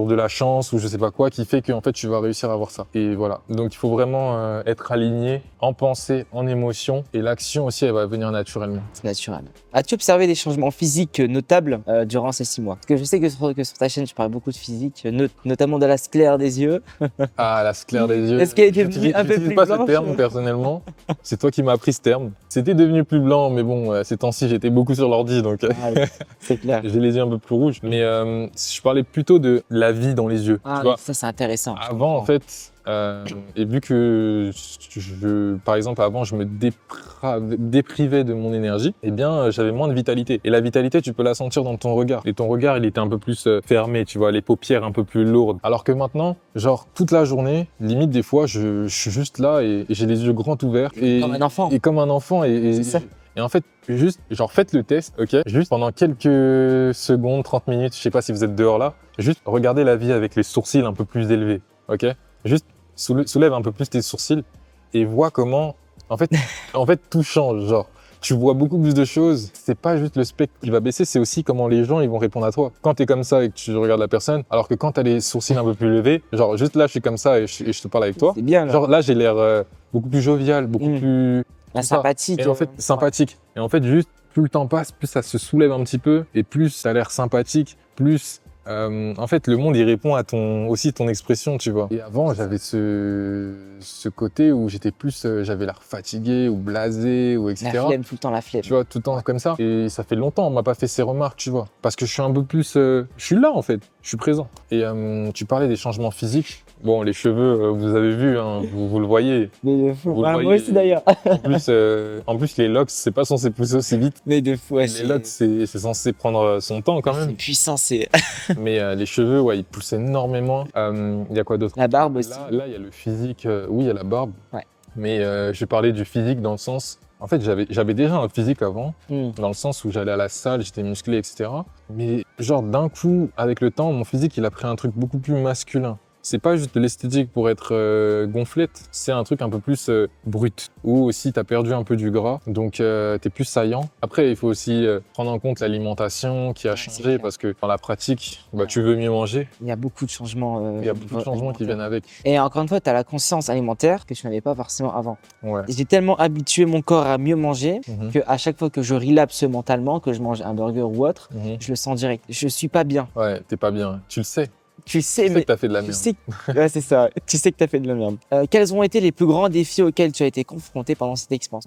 de la chance ou je sais pas quoi qui fait que en fait tu vas réussir à avoir ça. Et voilà. Donc il faut vraiment être aligné en pensée, en émotion et l'action aussi elle va venir naturellement. C'est naturel. As-tu observé des changements physiques notables durant ces 6 mois? Parce que je sais que sur ta chaîne tu parles beaucoup de physique, notamment de la sclère des yeux. Ah, la sclère des yeux. Est-ce qu'elle est devenue un peu plus blanche? Je n'utilise pas ce terme personnellement. C'est toi qui m'as appris ce terme. C'était devenu plus blanc, mais bon, ces temps-ci j'étais beaucoup sur l'ordi donc c'est clair. J'ai les yeux un peu plus rouges. Mais je parlais plutôt de la vie dans les yeux. Ah, tu vois. ça c'est intéressant. Avant en fait, et vu que par exemple avant je me déprivais de mon énergie, eh bien j'avais moins de vitalité. Et la vitalité tu peux la sentir dans ton regard. Et ton regard il était un peu plus fermé, tu vois, les paupières un peu plus lourdes. Alors que maintenant, genre toute la journée, limite des fois je suis juste là et j'ai les yeux grands ouverts. Comme un enfant. Et comme un enfant. C'est ça. Et en fait, juste, genre faites le test, ok? Juste pendant quelques secondes, 30 minutes, je sais pas si vous êtes dehors là, juste regardez la vie avec les sourcils un peu plus élevés, ok? Juste soulève un peu plus tes sourcils et vois comment, en fait tout change, genre. Tu vois beaucoup plus de choses. C'est pas juste le spectre qui va baisser, c'est aussi comment les gens ils vont répondre à toi. Quand t'es comme ça et que tu regardes la personne, alors que quand t'as les sourcils un peu plus levés, genre juste là je suis comme ça et je te parle avec toi. C'est bien là. Genre là j'ai l'air beaucoup plus jovial, beaucoup plus sympathique. Et en fait sympathique. Et en fait juste plus le temps passe, plus ça se soulève un petit peu et plus ça a l'air sympathique, plus en fait, le monde, il répond à aussi ton expression, tu vois. Et avant, j'avais ce côté où j'étais plus, j'avais l'air fatigué ou blasé ou etc. La flemme, tout le temps la flemme. Tu vois, tout le temps comme ça. Et ça fait longtemps, on m'a pas fait ces remarques, tu vois. Parce que je suis un peu plus, je suis là en fait, je suis présent. Et tu parlais des changements physiques. Bon, les cheveux, vous avez vu, hein, vous le voyez. Mais de fou. Moi aussi d'ailleurs. En plus, les locks, c'est pas censé pousser aussi vite. Mais de fou, ouais, les locks, c'est censé prendre son temps quand même. C'est puissant, c'est. Mais les cheveux, ouais, ils poussent énormément. Il y a quoi d'autre? La barbe aussi. Là, il y a le physique. Oui, il y a la barbe. Ouais. Mais je parlais du physique dans le sens. En fait, j'avais déjà un physique avant, dans le sens où j'allais à la salle, j'étais musclé, etc. Mais genre d'un coup, avec le temps, mon physique, il a pris un truc beaucoup plus masculin. C'est pas juste de l'esthétique pour être gonflette, c'est un truc un peu plus brut. Ou aussi, t'as perdu un peu du gras, donc t'es plus saillant. Après, il faut aussi prendre en compte l'alimentation qui a changé, parce que dans la pratique, tu veux mieux manger. Il y a beaucoup de changements. Il y a beaucoup de changements qui viennent avec. Et encore une fois, t'as la conscience alimentaire que je n'avais pas forcément avant. Ouais. J'ai tellement habitué mon corps à mieux manger qu'à chaque fois que je relapse mentalement, que je mange un burger ou autre, je le sens direct. Je suis pas bien. Ouais, t'es pas bien. Tu le sais. Tu sais que t'as fait de la merde. Ouais, c'est ça. Tu sais que t'as fait de la merde. Quels ont été les plus grands défis auxquels tu as été confronté pendant cette expérience?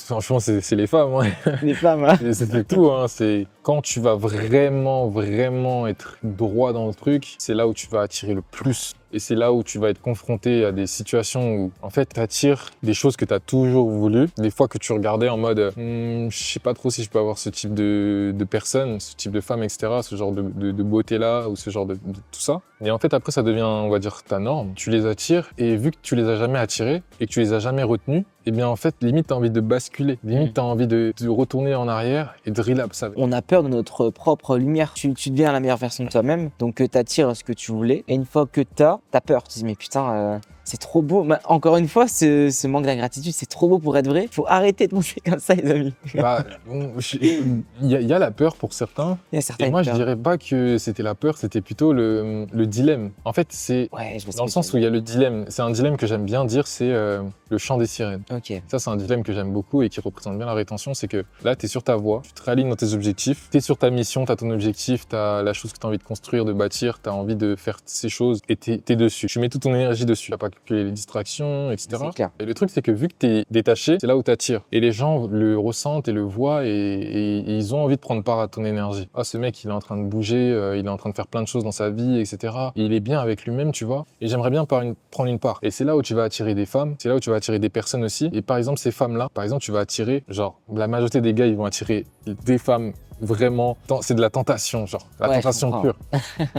Franchement, c'est les femmes. Ouais. Les femmes, hein. C'est tout. Hein. C'est quand tu vas vraiment être droit dans le truc, c'est là où tu vas attirer le plus Et c'est là où tu vas être confronté à des situations où, en fait, tu attires des choses que tu as toujours voulu. Des fois que tu regardais en mode, je sais pas trop si je peux avoir ce type de personne, ce type de femme, etc., ce genre de beauté-là, ou ce genre de tout ça. Et en fait, après, ça devient, on va dire, ta norme. Tu les attires, et vu que tu les as jamais attirés, et que tu les as jamais retenus, eh bien, en fait, limite, t'as envie de basculer. Limite, t'as envie de retourner en arrière et de relapse avec. On a peur de notre propre lumière. Tu deviens la meilleure version de toi-même, donc t'attires ce que tu voulais. Et une fois que t'as peur. Tu te dis, mais putain, c'est trop beau. Bah, encore une fois, ce manque d'ingratitude, c'est trop beau pour être vrai. Faut arrêter de penser comme ça, les amis. Bah, il y a la peur pour certains. Et moi, je dirais pas que c'était la peur, c'était plutôt le dilemme. En fait, c'est dans le sens où il y a le dilemme. C'est un dilemme que j'aime bien dire, c'est le chant des sirènes. Okay. Ça, c'est un dilemme que j'aime beaucoup et qui représente bien la rétention. C'est que là, tu es sur ta voie, tu te réalignes dans tes objectifs, tu es sur ta mission, tu as ton objectif, tu as la chose que tu as envie de construire, de bâtir, tu as envie de faire ces choses et tu es dessus. Tu mets toute ton énergie dessus. Tu n'as pas que les distractions, etc. Et le truc, c'est que vu que tu es détaché, c'est là où tu attires. Et les gens le ressentent et le voient et ils ont envie de prendre part à ton énergie. Ah, ce mec, il est en train de bouger, il est en train de faire plein de choses dans sa vie, etc. Et il est bien avec lui-même, tu vois. Et j'aimerais bien prendre une part. Et c'est là où tu vas attirer des femmes, c'est là où tu vas attirer des personnes aussi. Et par exemple, ces femmes-là, par exemple, tu vas attirer, genre, la majorité des gars, ils vont attirer des femmes vraiment, c'est de la tentation, genre, la tentation pure.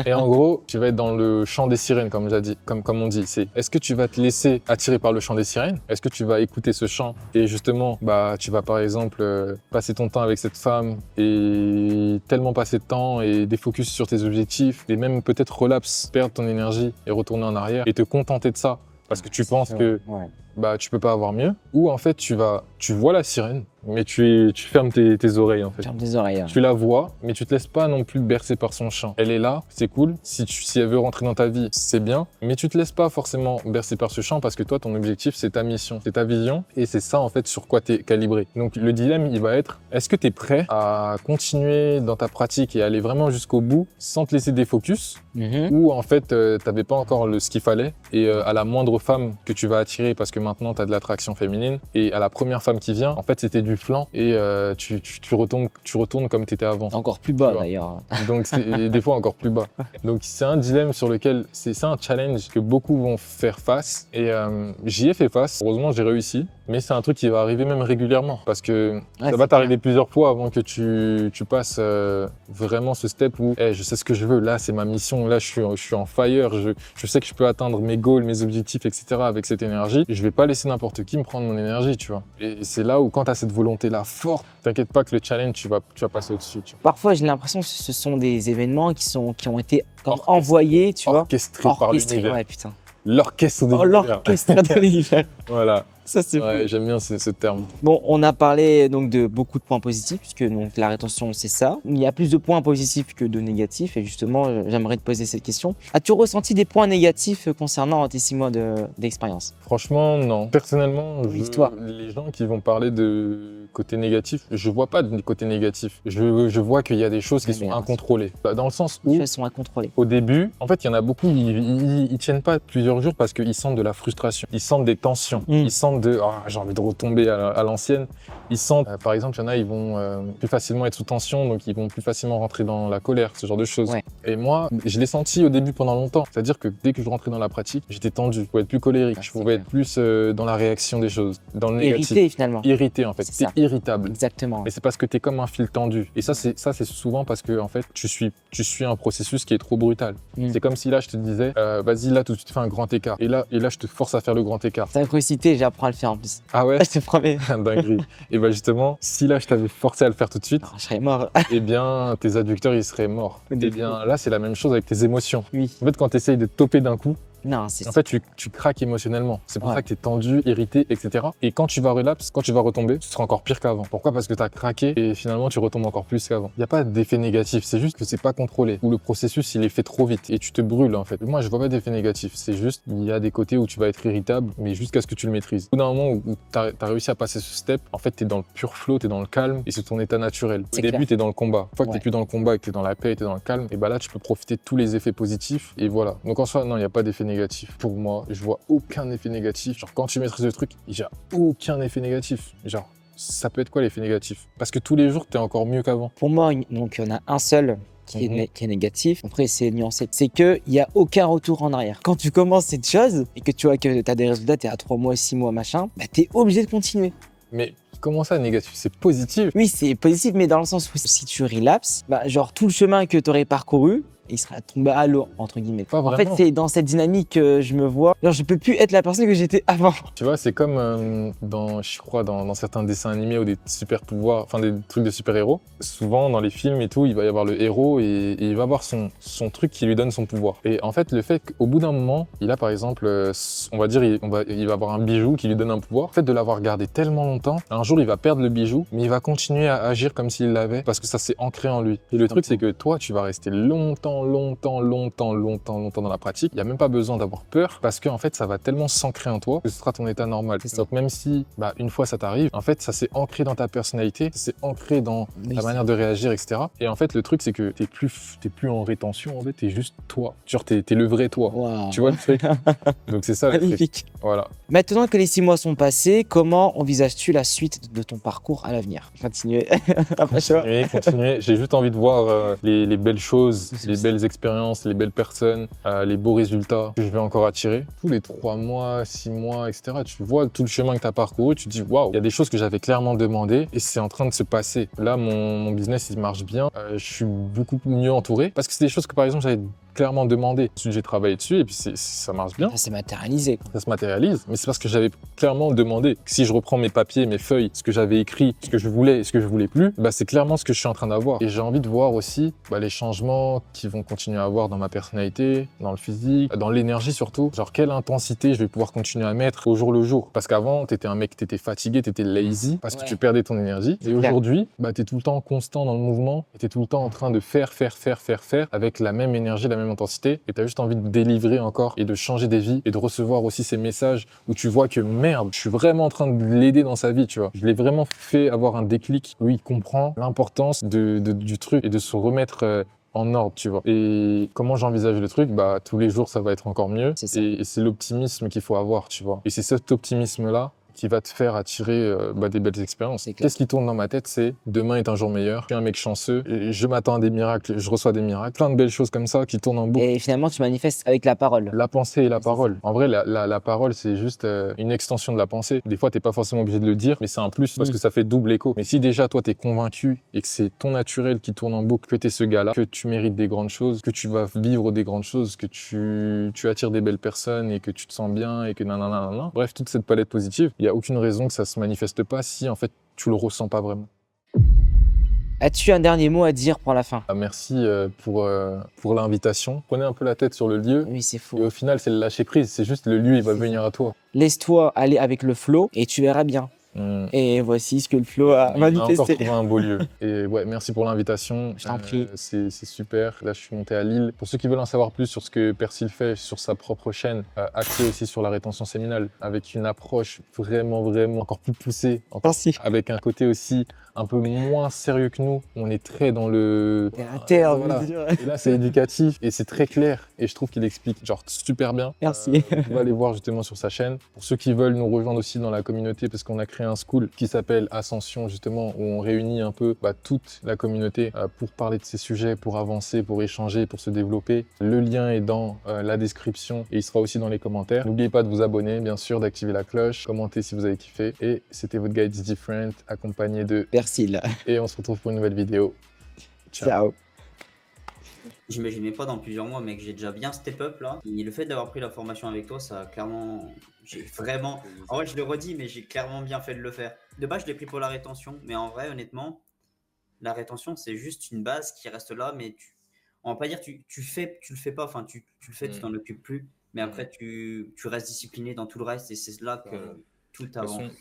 Et en gros, tu vas être dans le chant des sirènes, comme on dit. C'est, est-ce que tu vas te laisser attirer par le chant des sirènes? Est-ce que tu vas écouter ce chant et justement, bah, tu vas par exemple passer ton temps avec cette femme et tellement passer de temps et défocus sur tes objectifs et même peut-être relapse, perdre ton énergie et retourner en arrière et te contenter de ça parce que tu penses que bah, tu peux pas avoir mieux, ou en fait tu vois la sirène, mais tu fermes tes oreilles en fait. Ferme tes oreilles. Tu la vois, mais tu te laisses pas non plus bercer par son chant. Elle est là, c'est cool. Si elle veut rentrer dans ta vie, c'est bien, mais tu te laisses pas forcément bercer par ce chant parce que toi, ton objectif, c'est ta mission, c'est ta vision, et c'est ça en fait sur quoi tu es calibré. Donc le dilemme, il va être, est-ce que tu es prêt à continuer dans ta pratique et aller vraiment jusqu'au bout sans te laisser défocus, ou en fait t'avais pas encore ce qu'il fallait, et à la moindre femme que tu vas attirer parce que maintenant tu as de l'attraction féminine, et à la première femme qui vient, en fait c'était du flanc, et tu retournes comme tu étais avant. Encore plus bas d'ailleurs. Donc c'est des fois encore plus bas. Donc c'est un dilemme sur lequel, c'est un challenge que beaucoup vont faire face, et j'y ai fait face. Heureusement j'ai réussi, mais c'est un truc qui va arriver même régulièrement parce que ça va t'arriver plusieurs fois avant que tu passes vraiment ce step où je sais ce que je veux, là c'est ma mission, là je suis en fire, je sais que je peux atteindre mes goals, mes objectifs, etc. avec cette énergie. Je vais pas laisser n'importe qui me prendre mon énergie, tu vois. Et c'est là où quand tu as cette volonté-là forte, t'inquiète pas que le challenge, tu vas passer au-dessus. Parfois j'ai l'impression que ce sont des événements qui ont été envoyés, tu vois. Orchestrés par l'univers. Ouais, putain. L'orchestre de l'univers. L'orchestre de l'univers. Voilà. Ça, c'est fou. J'aime bien ce terme. Bon, on a parlé donc de beaucoup de points positifs, puisque donc, la rétention, c'est ça. Il y a plus de points positifs que de négatifs, et justement, j'aimerais te poser cette question. As-tu ressenti des points négatifs concernant tes 6 mois d'expérience? Franchement, non. Personnellement, Histoire. Les gens qui vont parler de côté négatif, je vois pas de côté négatif. Je vois qu'il y a des choses qui sont incontrôlées. Dans le sens où, elles sont incontrôlées. Au début, en fait, il y en a beaucoup, ils tiennent pas plusieurs jours parce qu'ils sentent de la frustration, ils sentent des tensions, ils sentent j'ai envie de retomber à l'ancienne. Ils sentent, par exemple, il y en a, ils vont plus facilement être sous tension, donc ils vont plus facilement rentrer dans la colère, ce genre de choses. Ouais. Et moi, je l'ai senti au début pendant longtemps. C'est-à-dire que dès que je rentrais dans la pratique, j'étais tendu, je pouvais être plus colérique, je pouvais être plus dans la réaction des choses, dans le négatif. Irrité finalement. Irrité en fait, c'est irritable. Exactement. Mais c'est parce que t'es comme un fil tendu. Et ça, c'est souvent parce que en fait, tu suis un processus qui est trop brutal. C'est comme si là, je te disais, vas-y, là, tout de suite, fais un grand écart. Et là, je te force à faire le grand écart. Synchronicité, j'apprends à le faire en plus. Ah ouais? Je te promets. Dinguerie. Et bah justement, si là, je t'avais forcé à le faire tout de suite, je serais mort. Eh bien, tes adducteurs, ils seraient morts. Eh bien, là, c'est la même chose avec tes émotions. Oui. En fait, quand tu essayes de toper d'un coup, non, en fait, tu craques émotionnellement. C'est pour ça que tu es tendu, irrité, etc. Et quand tu vas relapse, quand tu vas retomber, tu seras encore pire qu'avant. Pourquoi? Parce que tu as craqué et finalement, tu retombes encore plus qu'avant. Il n'y a pas d'effet négatif, c'est juste que c'est pas contrôlé. Ou le processus, il est fait trop vite et tu te brûles en fait. Moi, je vois pas d'effet négatif. C'est juste, il y a des côtés où tu vas être irritable, mais jusqu'à ce que tu le maîtrises. Au bout d'un moment où tu as réussi à passer ce step, en fait, tu es dans le pur flow, tu es dans le calme et c'est ton état naturel. Au début, tu es dans le combat. Une fois que tu plus dans le combat et que tu es dans la paix et tu es dans le calme, et bah là, tu peux profiter de tous les effets positifs et voilà. Donc en soi, non, il n'y a pas d'effet négatif. Pour moi, je vois aucun effet négatif. Genre, quand tu maîtrises le truc, il n'y a aucun effet négatif. Genre, ça peut être quoi l'effet négatif? Parce que tous les jours, tu es encore mieux qu'avant. Pour moi, donc, il y en a un seul qui est négatif, après c'est nuancé, c'est qu'il n'y a aucun retour en arrière. Quand tu commences cette chose et que tu vois que tu as des résultats, tu es à 3 mois, 6 mois, machin, bah tu es obligé de continuer. Mais comment ça, négatif? C'est positif. Oui, c'est positif, mais dans le sens où si tu relapses, bah, genre tout le chemin que tu aurais parcouru, il sera tombé à l'eau, entre guillemets. Pas En fait, vraiment. c'est dans cette dynamique que je me vois. Genre, je peux plus être la personne que j'étais avant. Tu vois, c'est comme je crois, dans certains dessins animés ou des super pouvoirs, enfin des trucs de super-héros. Souvent, dans les films et tout, il va y avoir le héros et il va avoir son truc qui lui donne son pouvoir. Et en fait, le fait qu'au bout d'un moment, il a par exemple, on va dire, il va avoir un bijou qui lui donne un pouvoir. Le fait de l'avoir gardé tellement longtemps, un jour, il va perdre le bijou, mais il va continuer à agir comme s'il l'avait parce que ça s'est ancré en lui. Et le truc, c'est que toi, tu vas rester longtemps dans la pratique. Il n'y a même pas besoin d'avoir peur parce qu'en fait, ça va tellement s'ancrer en toi que ce sera ton état normal. Donc même si une fois ça t'arrive, en fait, ça s'est ancré dans ta personnalité, ça s'est ancré dans ta manière de réagir, etc. Et en fait, le truc, c'est que t'es plus en rétention, en fait, t'es juste toi. Genre, t'es le vrai toi. Wow. Tu vois le truc? Donc c'est ça le truc. Magnifique. Voilà. Maintenant que les 6 mois sont passés, comment envisages-tu la suite de ton parcours à l'avenir? Continuer. Continuer. J'ai juste envie de voir les belles choses, les belles expériences, les belles personnes, les beaux résultats que je vais encore attirer. Tous les 3 mois, 6 mois, etc. Tu vois tout le chemin que tu as parcouru, tu te dis waouh, il y a des choses que j'avais clairement demandé et c'est en train de se passer. Là, mon business, il marche bien. Je suis beaucoup mieux entouré parce que c'est des choses que par exemple j'avais clairement demandé. J'ai travaillé dessus et puis ça marche bien. Ça s'est matérialisé. Ça se matérialise, mais c'est parce que j'avais clairement demandé. Si je reprends mes papiers, mes feuilles, ce que j'avais écrit, ce que je voulais et ce que je voulais plus, c'est clairement ce que je suis en train d'avoir. Et j'ai envie de voir aussi les changements qui vont continuer à avoir dans ma personnalité, dans le physique, dans l'énergie surtout. Genre quelle intensité je vais pouvoir continuer à mettre au jour le jour. Parce qu'avant, t'étais un mec, t'étais fatigué, t'étais lazy parce que tu perdais ton énergie. Et aujourd'hui, t'es tout le temps constant dans le mouvement et t'es tout le temps en train de faire avec la même énergie, la même intensité. Et t'as juste envie de délivrer encore et de changer des vies et de recevoir aussi ces messages où tu vois que merde, je suis vraiment en train de l'aider dans sa vie, tu vois. Je l'ai vraiment fait avoir un déclic où il comprend l'importance du truc et de se remettre en ordre, tu vois. Et comment j'envisage le truc? Tous les jours, ça va être encore mieux. Et c'est l'optimisme qu'il faut avoir, tu vois. Et c'est cet optimisme-là qui va te faire attirer des belles expériences. Qu'est-ce qui tourne dans ma tête? C'est demain est un jour meilleur, je suis un mec chanceux, je m'attends à des miracles, je reçois des miracles, plein de belles choses comme ça qui tournent en boucle. Et finalement, tu manifestes avec la parole. La pensée et la parole. En vrai, la parole, c'est juste une extension de la pensée. Des fois, t'es pas forcément obligé de le dire, mais c'est un plus parce que ça fait double écho. Mais si déjà, toi, t'es convaincu et que c'est ton naturel qui tourne en boucle, que t'es ce gars-là, que tu mérites des grandes choses, que tu vas vivre des grandes choses, que tu attires des belles personnes et que tu te sens bien et que nanana. Bref, toute cette palette positive, il y a aucune raison que ça se manifeste pas si, en fait, tu le ressens pas vraiment. As-tu un dernier mot à dire pour la fin? Merci pour l'invitation. Prenez un peu la tête sur le lieu. Oui, c'est fou. Et au final, c'est le lâcher prise. C'est juste le lieu, il va venir à toi. Laisse-toi aller avec le flow et tu verras bien. Et voici ce que le flow a manifesté. On a encore trouvé un beau lieu. Et ouais, merci pour l'invitation. Je t'en prie. C'est super. Là, je suis monté à Lille. Pour ceux qui veulent en savoir plus sur ce que Persil fait sur sa propre chaîne, axé aussi sur la rétention séminale, avec une approche vraiment encore plus poussée. Merci. Avec un côté aussi un peu moins sérieux que nous. On est très dans le... Voilà. Et là, c'est éducatif et c'est très clair. Et je trouve qu'il explique genre super bien. Merci. On va aller voir justement sur sa chaîne. Pour ceux qui veulent nous rejoindre aussi dans la communauté, parce qu'on a créé un school qui s'appelle Ascension, justement, où on réunit un peu toute la communauté pour parler de ces sujets, pour avancer, pour échanger, pour se développer. Le lien est dans la description et il sera aussi dans les commentaires. N'oubliez pas de vous abonner, bien sûr, d'activer la cloche, commenter si vous avez kiffé. Et c'était votre guide It's Different, accompagné de Persil. Et on se retrouve pour une nouvelle vidéo. Ciao. J'imaginais pas dans plusieurs mois, mec, j'ai déjà bien step up là. Et le fait d'avoir pris la formation avec toi, ça a clairement. J'ai vraiment. En vrai, je le redis, mais j'ai clairement bien fait de le faire. De base, je l'ai pris pour la rétention, mais en vrai, honnêtement, la rétention, c'est juste une base qui reste là, mais on va pas dire tu le fais pas, enfin, tu le fais, tu t'en occupes plus, mais après, tu restes discipliné dans tout le reste et c'est là que tout avance.